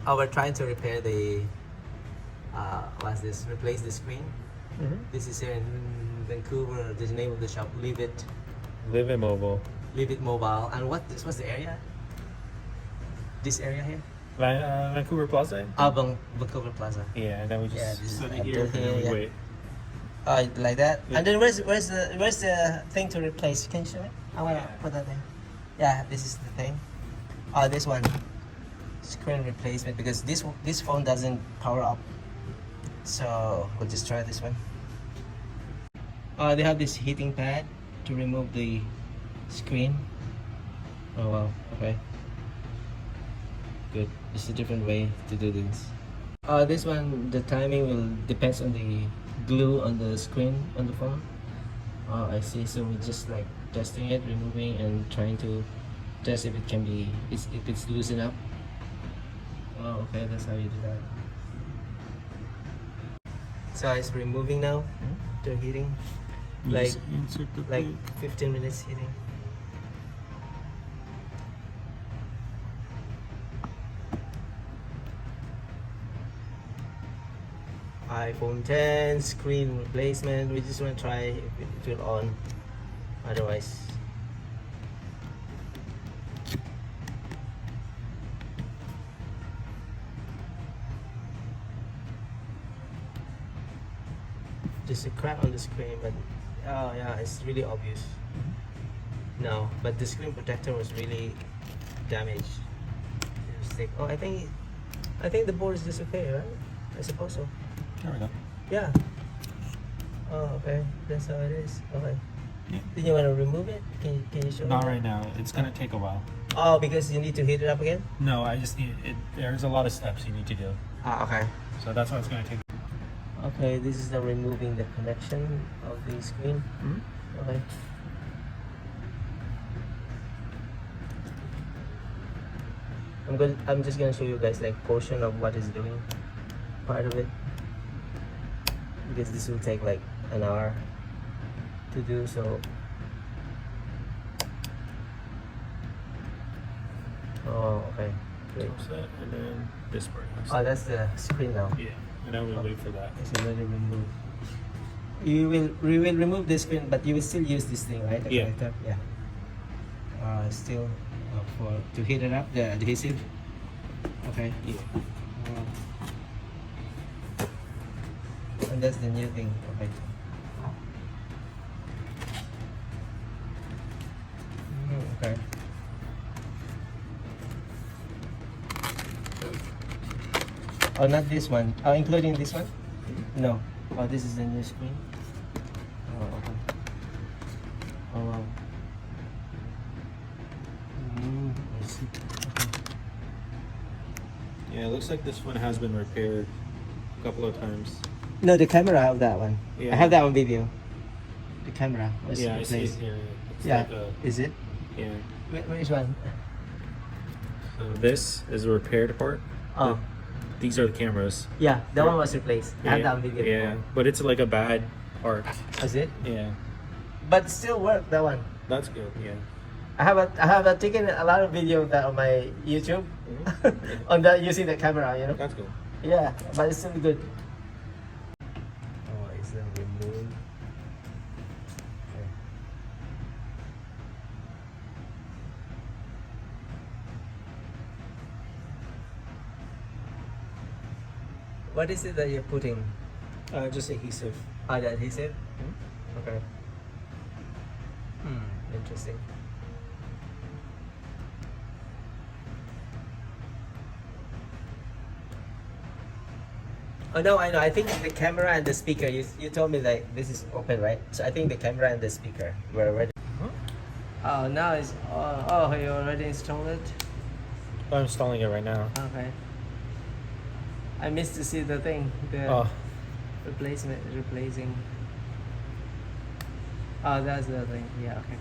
we're trying to repair the replace the screen. This is here in Vancouver. The name of the shop, Live It Mobile. And what's the area? This area here? Vancouver Plaza? Vancouver Plaza. Yeah, and then we just set it here and then we wait. Like that. Yeah. And then where's the thing to replace? Can you show it? I wanna put that there. Yeah, this is the thing. This one. Screen replacement, because this phone doesn't power up. So we'll just try this one. They have this heating pad to remove the screen. Oh wow, okay. Good. It's a different way to do this. This one, the timing will depends on the glue on the screen on the phone. I see. So we're just like testing it, removing and trying to test if it can be, if it's loosened up. Oh, okay, that's how you do that. So it's removing now. They're heating. Like 15 minutes heating. iPhone 10 screen replacement. We just want to try if it will on. Otherwise, just a crack on the screen, but oh yeah, it's really obvious. No, but the screen protector was really damaged. It was thick. I think the board is just okay, right? I suppose so. There we go. Yeah. Oh, okay. That's how it is. Okay. Yeah. Did you want to remove it? Can you show me? Not right now. It's gonna take a while. Oh, because you need to heat it up again? No, I just need it. There's a lot of steps you need to do. Okay. So that's why it's gonna take. Okay, this is the removing the connection of the screen. Okay. I'm just gonna show you guys like portion of what is doing, part of it, because this will take like an hour to do. So okay, great. Set, and then this part. That's the screen now. Yeah, and then we wait for that. It's already removed. We will remove the screen, but you will still use this thing, right? The Yeah. connector? Yeah. Still to heat it up, the adhesive. Okay. Yeah. And that's the new thing. Okay. Okay. Oh, not this one. Including this one? No. Oh, this is the new screen. Oh, okay. Oh, wow. I see. Okay. Yeah, it looks like this one has been repaired a couple of times. No, the camera of that one. Yeah. I have that on video. The camera was Yeah, I see it replaced. here. It's Yeah. like a, Is it? yeah. Which one? So this is a repaired part. Oh. These are the cameras. Yeah, that one was replaced. I have that on video. Yeah, before. but it's like a bad part. Is it? Yeah, But still work, that one. that's good. Yeah. I have taken a lot of video of that on my YouTube. On that, using the camera, you know. That's good. Yeah, but it's still good. Oh, it's removed. Okay. What is it that you're putting? Just adhesive. The adhesive? Okay. Interesting. Oh no, I know. I think the camera and the speaker. You told me like this is open, right? So I think the camera and the speaker were ready. Oh, now it's. Oh, you already installed it. I'm installing it right now. Okay. I missed to see the thing. The Oh, replacing. Oh, that's the thing. Yeah. Okay.